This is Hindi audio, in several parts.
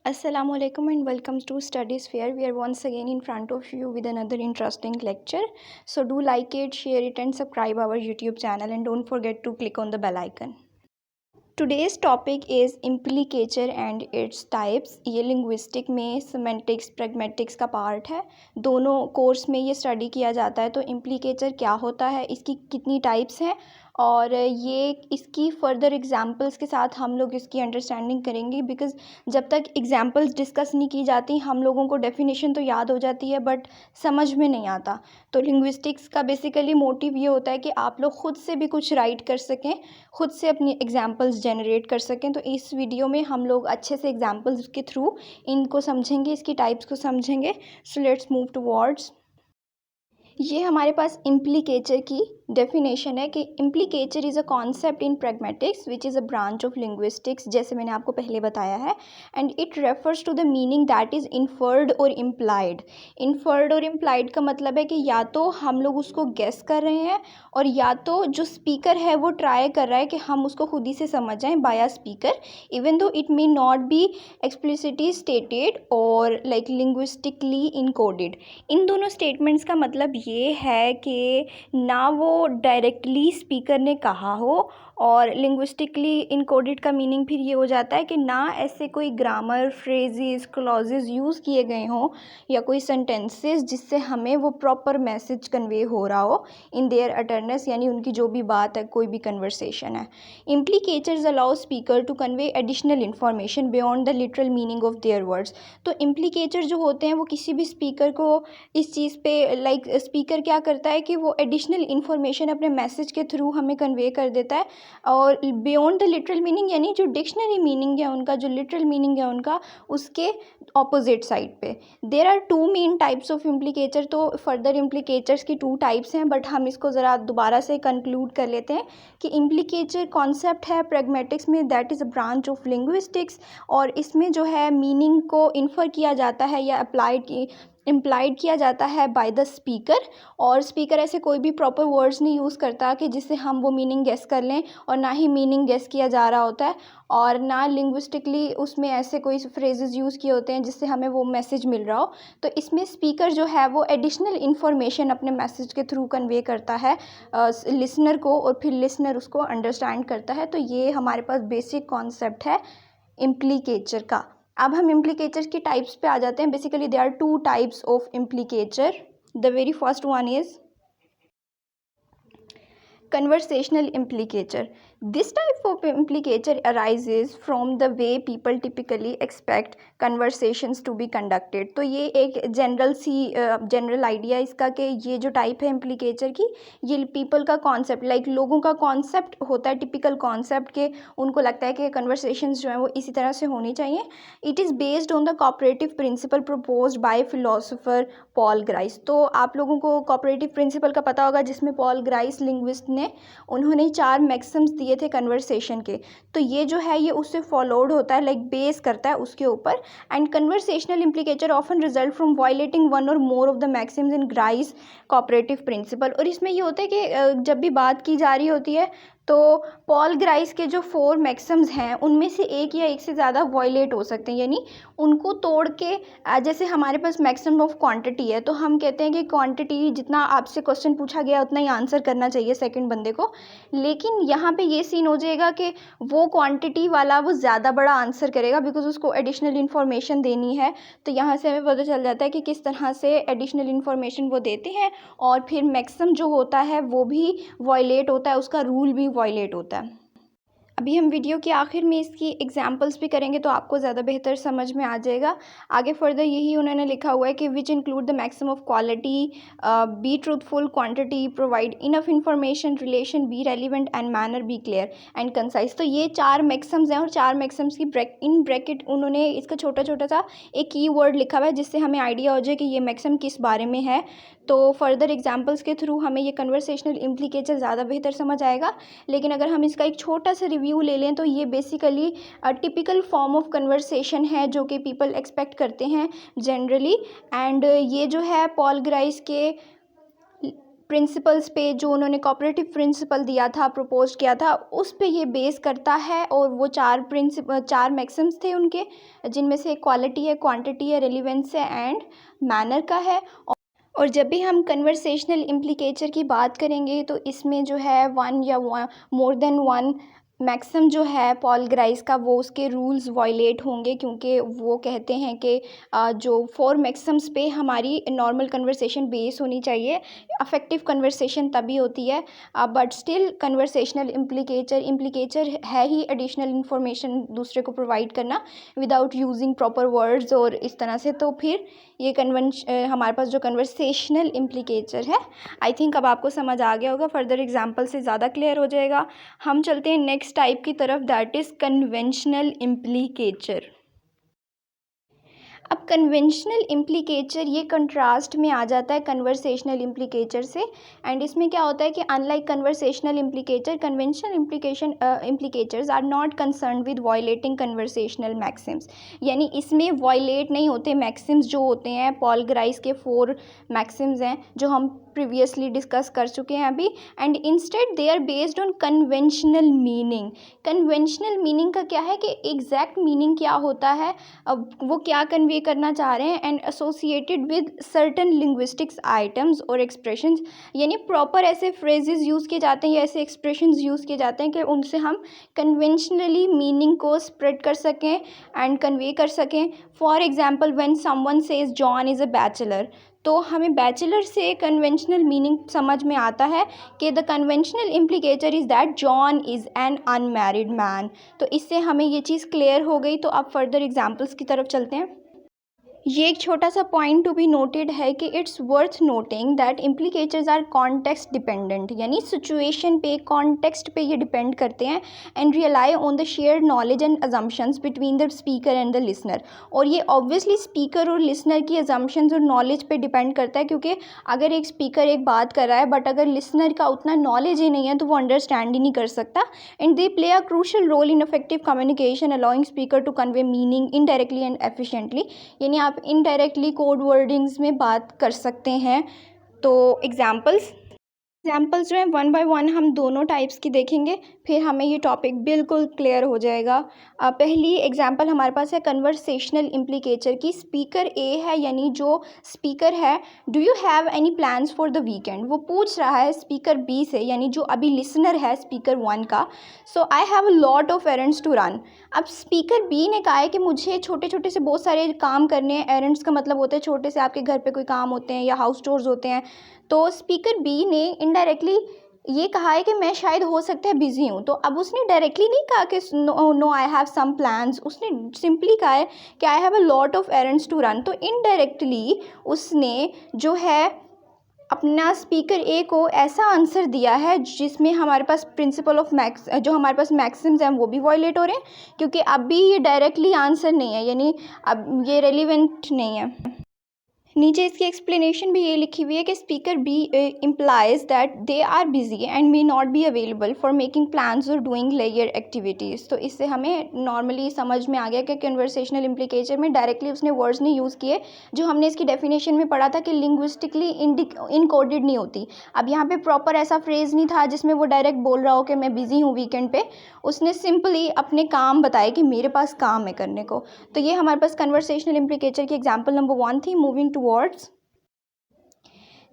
Assalamualaikum and welcome to Studies Fair. We are once again in front of you with another interesting lecture. So do like it, share it and subscribe our YouTube channel and don't forget to click on the bell icon. Today's topic is implicature and its types. ये लिंग्विस्टिक में सेमेंटिक्स प्रैग्मेटिक्स का पार्ट है। दोनों कोर्स में ये स्टडी किया जाता है। तो इम्प्लीकेचर क्या होता है, इसकी कितनी टाइप्स हैं और ये इसकी फर्दर एग्जांपल्स के साथ हम लोग इसकी अंडरस्टैंडिंग करेंगे। बिकॉज़ जब तक एग्जांपल्स डिस्कस नहीं की जाती हम लोगों को डेफिनेशन तो याद हो जाती है बट समझ में नहीं आता। तो लिंग्विस्टिक्स का बेसिकली मोटिव ये होता है कि आप लोग खुद से भी कुछ राइट कर सकें, खुद से अपनी एग्जांपल्स जनरेट कर सकें। तो इस वीडियो में हम लोग अच्छे से एग्जांपल्स के थ्रू इनको समझेंगे, इसकी टाइप्स को समझेंगे। So let's move towards. ये हमारे पास इम्प्लीकेचर की डेफिनेशन है कि implicature is a concept in pragmatics which is a branch of linguistics, जैसे मैंने आपको पहले बताया है। And it refers to the meaning that is inferred और इम्प्लाइड। इन्फर्ड और इम्प्लाइड का मतलब है कि या तो हम लोग उसको गेस कर रहे हैं और या तो जो स्पीकर है वो ट्राई कर रहा है कि हम उसको खुद ही से समझ जाएं by a speaker, even though it may not be explicitly stated और लाइक लिंग्विस्टिकली इनकोडेड। इन दोनों स्टेटमेंट्स का मतलब ये है कि ना वो डायरेक्टली स्पीकर ने कहा हो और लिंग्विस्टिकली इनकोडेड का मीनिंग फिर ये हो जाता है कि ना ऐसे कोई ग्रामर फ्रेजेस क्लॉजेस यूज़ किए गए हों या कोई सेंटेंसेस जिससे हमें वो प्रॉपर मैसेज कन्वे हो रहा हो इन देयर अटरनेस, यानी उनकी जो भी बात है, कोई भी कन्वर्सेशन है। Implicatures allow speaker to convey additional information beyond the literal meaning of their words. तो इम्प्लीकेचर जो होते हैं वो किसी भी स्पीकर को इस चीज़ पे लाइक स्पीकर क्या करता है कि वो एडिशनल इन्फॉर्मेशन अपने मैसेज के थ्रू हमें कन्वे कर देता है और बियॉन्ड द लिटरल मीनिंग, यानी जो डिक्शनरी मीनिंग है उनका, जो लिटरल मीनिंग है उनका, उसके ऑपोजिट साइड पे। There are two main types of implicature. तो फर्दर इम्प्लीकेचर्स की टू टाइप्स हैं बट हम इसको ज़रा दोबारा से कंक्लूड कर लेते हैं कि इम्प्लीकेचर कॉन्सेप्ट है प्रैग्मेटिक्स में, that is a branch of linguistics, और इसमें जो है मीनिंग को इन्फर किया जाता है या इम्प्लाइड किया जाता है बाय द स्पीकर। और स्पीकर ऐसे कोई भी प्रॉपर वर्ड्स नहीं यूज़ करता कि जिससे हम वो मीनिंग गेस कर लें, और ना ही मीनिंग गेस किया जा रहा होता है और ना लिंग्विस्टिकली उसमें ऐसे कोई फ्रेजेस यूज़ किए होते हैं जिससे हमें वो मैसेज मिल रहा हो। तो इसमें स्पीकर जो है वो एडिशनल इन्फॉर्मेशन अपने मैसेज के थ्रू कन्वे करता है लिसनर को और फिर लिसनर उसको अंडरस्टैंड करता है। तो ये हमारे पास बेसिक कॉन्सेप्ट है इम्प्लीकेचर का। अब हम इम्प्लीकेचर की टाइप्स पे आ जाते हैं। Basically there are two types of implicature. The very first one is conversational implicature. This type of implicature arises from the way people typically expect conversations to be conducted. तो ये एक जनरल आइडिया इसका कि ये जो टाइप है इम्प्लीकेचर की, ये पीपल का कॉन्सेप्ट, लाइक लोगों का कॉन्सेप्ट होता है, टिपिकल कॉन्सेप्ट के उनको लगता है कि कन्वर्सेशंस जो हैं वो इसी तरह से होनी चाहिए। It is based on the cooperative principal proposed by philosopher Paul Grice. तो आप लोगों को कोऑपरेटिव प्रिंसिपल का पता होगा, जिसमें पॉल ग्राइस लिंग्विस्ट उन्होंने 4 मैक्सिम्स दिए थे कन्वर्सेशन के। तो ये जो है ये उससे फॉलोड होता है, लाइक बेस करता है उसके ऊपर। And conversational implicature often result from violating one or more of the maxims in Grice cooperative principle. और इसमें ये होता है कि जब भी बात की जा रही होती है तो पॉल ग्राइस के जो 4 मैक्सिम्स हैं उनमें से एक या एक से ज़्यादा वायलेट हो सकते हैं, यानी उनको तोड़ के जैसे हमारे पास मैक्सिमम ऑफ क्वांटिटी है तो हम कहते हैं कि क्वांटिटी जितना आपसे क्वेश्चन पूछा गया उतना ही आंसर करना चाहिए सेकंड बंदे को। लेकिन यहाँ पे ये सीन हो जाएगा कि वो क्वांटिटी वाला वो ज़्यादा बड़ा आंसर करेगा बिकॉज उसको एडिशनल इन्फॉर्मेशन देनी है। तो यहाँ से हमें पता चल जाता है कि किस तरह से एडिशनल इन्फॉर्मेशन वो देते हैं और फिर मैक्सिमम जो होता है वो भी वायलेट होता है, उसका रूल भी वायलेट होता है। अभी हम वीडियो के आखिर में इसकी एग्जांपल्स भी करेंगे तो आपको ज़्यादा बेहतर समझ में आ जाएगा। आगे फर्दर यही उन्होंने लिखा हुआ है कि which include the maximum of quality, be truthful, quantity, provide enough information, relation, be relevant and manner, be clear and concise. तो ये 4 मैक्सिम्स हैं और 4 मैक्सिम्स की इन ब्रैकेट उन्होंने इसका छोटा छोटा सा एक की वर्ड लिखा हुआ है जिससे हमें आइडिया हो जाए कि ये मैक्सिम किस बारे में है। तो फर्दर एग्जाम्पल्स के थ्रू हमें ये कन्वर्सेशनल इम्प्लीकेचर ज़्यादा बेहतर समझ आएगा। लेकिन अगर हम इसका एक छोटा सा रिव्यू ले लें तो ये basically typical form of conversation है जो कि पीपल एक्सपेक्ट करते हैं जनरली। एंड ये जो है पॉल ग्राइस के प्रिंसिपल्स पे, जो उन्होंने कोऑपरेटिव प्रिंसिपल दिया था, प्रपोज किया था, उस पे ये बेस करता है। और वो चार मैक्सिम्स थे उनके, जिनमें से क्वालिटी है, क्वांटिटी है, रेलिवेंस है एंड मैनर का है। और जब भी हम कन्वर्सेशनल इम्प्लीकेचर की बात करेंगे तो इसमें जो है वन या मोर देन वन मैक्सिम जो है पॉल ग्राइस का, वो उसके रूल्स वायलेट होंगे, क्योंकि वो कहते हैं कि जो 4 मैक्सिम्स पे हमारी नॉर्मल कन्वर्सेशन बेस होनी चाहिए। अफेक्टिव कन्वर्सेशन तभी होती है, बट स्टिल कन्वर्सेशनल इम्प्लीकेचर है ही एडिशनल इन्फॉर्मेशन दूसरे को प्रोवाइड करना विदाउट यूजिंग प्रॉपर वर्ड्स और इस तरह से। तो फिर ये हमारे पास जो कन्वर्सेशनल इम्प्लीकेचर है, आई थिंक अब आपको समझ आ गया होगा। फर्दर एग्जांपल से ज़्यादा क्लियर हो जाएगा। हम चलते हैं नेक्स्ट टाइप की तरफ, दैट इज़ कन्वेंशनल इम्प्लीकेचर। अब कन्वेंशनल इम्प्लीकेचर ये कंट्रास्ट में आ जाता है कन्वर्सेशनल इम्प्लीकेचर से। एंड इसमें क्या होता है कि unlike conversational implicature, conventional implicatures are not concern with violating conversational maxims. यानी इसमें वायलेट नहीं होते मैक्सिम्स जो होते हैं। पॉल ग्राइस के 4 मैक्सिम्स हैं जो हम प्रीवियसली डिस्कस कर चुके हैं अभी। And instead they are based on conventional meaning. Conventional meaning का क्या है कि एग्जैक्ट मीनिंग क्या होता है, अब वो क्या कन्वे करना चाह रहे हैं, and associated with certain linguistics items और एक्सप्रेशंस। यानी प्रॉपर ऐसे फ्रेजेस यूज़ किए जाते हैं या ऐसे एक्सप्रेशंस यूज़ किए जाते हैं कि उनसे हम कन्वेंशनली मीनिंग को स्प्रेड कर सकें एंड कन्वे कर सकें। For example, when someone says John is a bachelor, तो हमें बैचलर से कन्वेंशनल मीनिंग समझ में आता है कि the conventional implicature is that John is an unmarried man. तो इससे हमें ये चीज़ क्लियर हो गई। तो अब फर्दर एग्जांपल्स की तरफ चलते हैं। ये एक छोटा सा पॉइंट टू बी नोटेड है कि it's worth noting that implicatures are context dependent. यानी सिचुएशन पे, कॉन्टेक्स्ट पे ये डिपेंड करते हैं and rely on the shared knowledge and assumptions between the speaker and the listener. और ये ऑब्वियसली स्पीकर और लिसनर की अजम्पशंस और नॉलेज पे डिपेंड करता है, क्योंकि अगर एक स्पीकर एक बात कर रहा है बट अगर लिसनर का उतना नॉलेज ही नहीं है तो वो अंडरस्टैंड ही नहीं कर सकता। And they play a crucial role in effective communication, allowing speaker to convey meaning indirectly and efficiently. यानी आप इनडायरेक्टली कोड वर्डिंग्स में बात कर सकते हैं। तो एग्जाम्पल्स जो हैं वन बाय वन हम दोनों टाइप्स की देखेंगे, फिर हमें ये टॉपिक बिल्कुल क्लियर हो जाएगा। पहली एग्जाम्पल हमारे पास है कन्वर्सेशनल इम्प्लीकेचर की। स्पीकर ए है, यानी जो स्पीकर है, do you have any plans for the weekend. वो पूछ रहा है स्पीकर बी से, यानी जो अभी लिसनर है स्पीकर 1 का। So I have a lot of errands to run. अब स्पीकर बी ने कहा है कि मुझे छोटे छोटे से बहुत सारे काम करने हैं। एरेंड्स का मतलब होता है छोटे से आपके घर पे कोई काम होते हैं या हाउस टूर्स होते हैं। तो स्पीकर बी ने इनडायरेक्टली ये कहा है कि मैं शायद हो सकता है बिजी हूँ। तो अब उसने डायरेक्टली नहीं कहा कि no I have some plans, उसने सिंपली कहा है कि I have a lot of errands to run. तो इनडायरेक्टली उसने जो है अपना स्पीकर ए को ऐसा आंसर दिया है जिसमें हमारे पास प्रिंसिपल ऑफ मैक्स, जो हमारे पास मैक्सिम्स हैं वो भी वायलेट हो रहे हैं, क्योंकि अभी ये डायरेक्टली आंसर नहीं है, यानी अब ये रेलिवेंट नहीं है। नीचे इसकी एक्सप्लेनेशन भी ये लिखी हुई है कि speaker B implies that they are busy and may not be available for making plans और डूइंग लेयर एक्टिविटीज़। तो इससे हमें नॉर्मली समझ में आ गया कि कन्वर्सेशनल इम्प्लीकेचर में डायरेक्टली उसने वर्ड्स नहीं यूज़ किए, जो हमने इसकी डेफिनेशन में पढ़ा था कि लिंग्विस्टिकली इनकोडेड नहीं होती। अब यहाँ पे प्रॉपर ऐसा फ्रेज नहीं था जिसमें वो डायरेक्ट बोल रहा हो कि मैं बिज़ी हूँ वीकेंड पे। उसने सिंपली अपने काम बताए कि मेरे पास काम है करने को। तो ये हमारे पास कन्वर्सेशनल इम्प्लीकेचर की एग्जाम्पल नंबर 1 थी। मूविंग टूवर्ड्स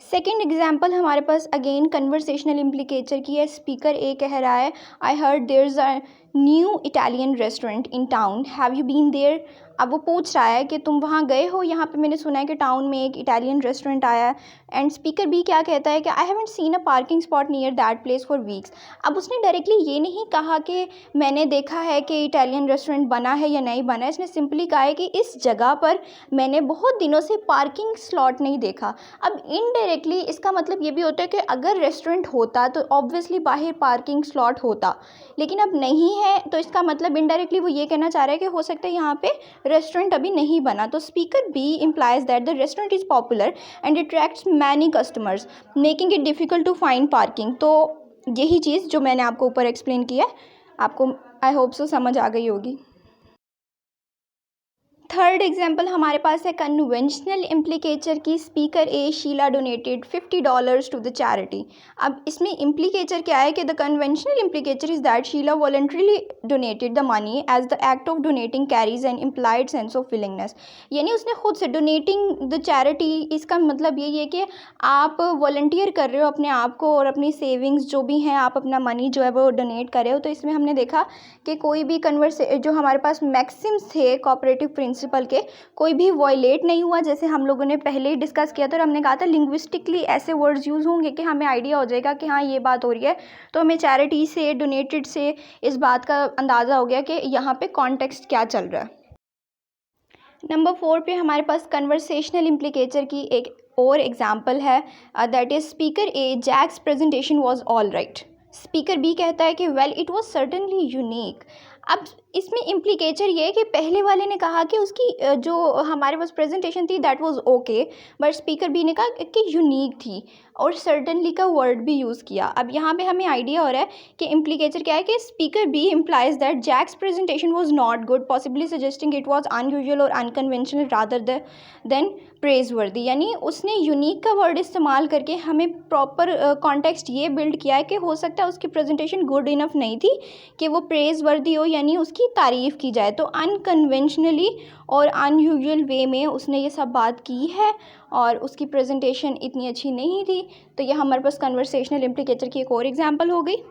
सेकेंड एग्जाम्पल हमारे पास अगेन कन्वर्सेशनल इम्प्लीकेचर की है। स्पीकर ए कह रहा है I heard there is a new Italian restaurant in town, have you been there. अब वो पूछ रहा है कि तुम वहाँ गए हो, यहाँ पे मैंने सुना है कि टाउन में एक इटालियन रेस्टोरेंट आया है। एंड स्पीकर बी क्या कहता है कि I haven't seen a parking spot near that place for weeks. अब उसने डायरेक्टली ये नहीं कहा कि मैंने देखा है कि इटालियन रेस्टोरेंट बना है या नहीं बना है। इसने सिंपली कहा है कि इस जगह पर मैंने बहुत दिनों से पार्किंग स्लॉट नहीं देखा। अब इनडायरेक्टली इसका मतलब ये भी होता है कि अगर रेस्टोरेंट होता तो ऑब्वियसली बाहर पार्किंग स्लॉट होता, लेकिन अब नहीं है। तो इसका मतलब इनडायरेक्टली वो ये कहना चाह रहा है कि हो सकता है यहाँ पे रेस्टोरेंट अभी नहीं बना। तो speaker B implies that the restaurant is popular and attracts many customers making it difficult to find parking. तो यही चीज़ जो मैंने आपको ऊपर एक्सप्लेन किया है, आपको आई होप सो समझ आ गई होगी। थर्ड थर्ड एग्जाम्पल हमारे पास है कन्वेंशनल इम्प्लीकेचर की। Speaker A Sheila donated $50 to the charity. अब इसमें इम्प्लीकेचर क्या है कि the conventional implicature is that Sheila voluntarily donated the money as the act of donating carries an implied sense of willingness. यानी उसने खुद से डोनेटिंग द चैरिटी, इसका मतलब यही है कि आप वॉलंटियर कर रहे हो अपने आप को और अपनी सेविंग्स जो भी हैं आप अपना मनी जो है वो डोनेट कर रहे हो। तो इसमें हमने देखा कि कोई भी जो हमारे पास मैक्सिम्स थे कोऑपरेटिव प्रिंसिपल के, कोई भी वॉयलेट नहीं हुआ। जैसे हम लोगों ने पहले ही डिस्कस किया था और हमने कहा था लिंग्विस्टिकली ऐसे वर्ड्स यूज़ होंगे कि हमें आइडिया हो जाएगा कि हाँ ये बात हो रही है। तो हमें चैरिटी से, डोनेटेड से इस बात का अंदाज़ा हो गया कि यहाँ पे कॉन्टेक्स्ट क्या चल रहा है। नंबर 4 पे हमारे पास कन्वर्सेशनल इम्प्लीकेचर की एक और एग्जाम्पल है, that is speaker A Jack's presentation was all right. Speaker B कहता है कि well it was certainly unique. अब इसमें इम्प्लीकेचर ये है कि पहले वाले ने कहा कि उसकी जो हमारे पास प्रेजेंटेशन थी that was okay, but speaker B ने कहा कि यूनिक थी और सर्टनली का वर्ड भी यूज़ किया। अब यहाँ पे हमें आइडिया हो रहा है कि इम्प्लीकेचर क्या है कि speaker B implies that Jack's presentation was not good, possibly suggesting it was unusual और unconventional rather than praiseworthy. यानी उसने यूनिक का वर्ड इस्तेमाल करके हमें प्रॉपर कॉन्टेक्स्ट ये बिल्ड किया है कि हो सकता है उसकी प्रेजेंटेशन गुड इनफ नहीं थी कि वो प्रेज वर्दी हो, यानी उसकी तारीफ़ की जाए। तो अनकन्वेंशनली और अनयूजुअल वे में उसने ये सब बात की है और उसकी प्रेजेंटेशन इतनी अच्छी नहीं थी। तो ये हमारे पास कन्वर्सेशनल इम्प्लीकेचर की एक और एग्जांपल हो गई।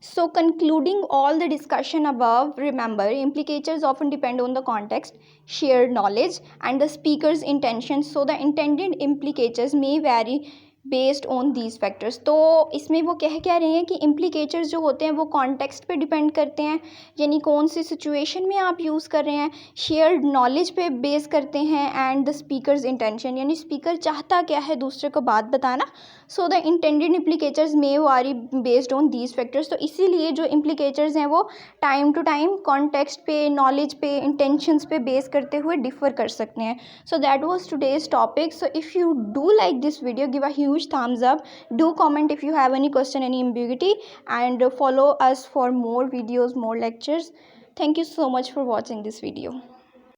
So concluding all the discussion above, remember implicators often depend on the context, shared knowledge and the speaker's intentions. So the intended implicators may vary based on these factors. तो इसमें वो कह क्या रहे हैं कि इम्प्लीकेचर्स जो होते हैं वो कॉन्टेक्स्ट पे डिपेंड करते हैं, यानी कौन सी सिचुएशन में आप यूज़ कर रहे हैं, शेयर्ड नॉलेज पे बेस करते हैं एंड द स्पीकर्स इंटेंशन, यानी स्पीकर चाहता क्या है दूसरे को बात बताना। सो द इंटेंडेड इम्प्लीकेचर्स मे वारी बेस्ड ऑन दीज फैक्टर्स। तो इसीलिए जो इम्प्लीकेचर्स हैं वो टाइम टू टाइम कॉन्टेक्स्ट पे, नॉलेज पे, इंटेंशंस पे बेस करते हुए डिफ़र कर सकते हैं। So that was today's topic. So if you do like this video, give a huge thumbs up. Do comment if you have any question, any ambiguity, and follow us for more videos, more lectures. Thank you so much for watching this video.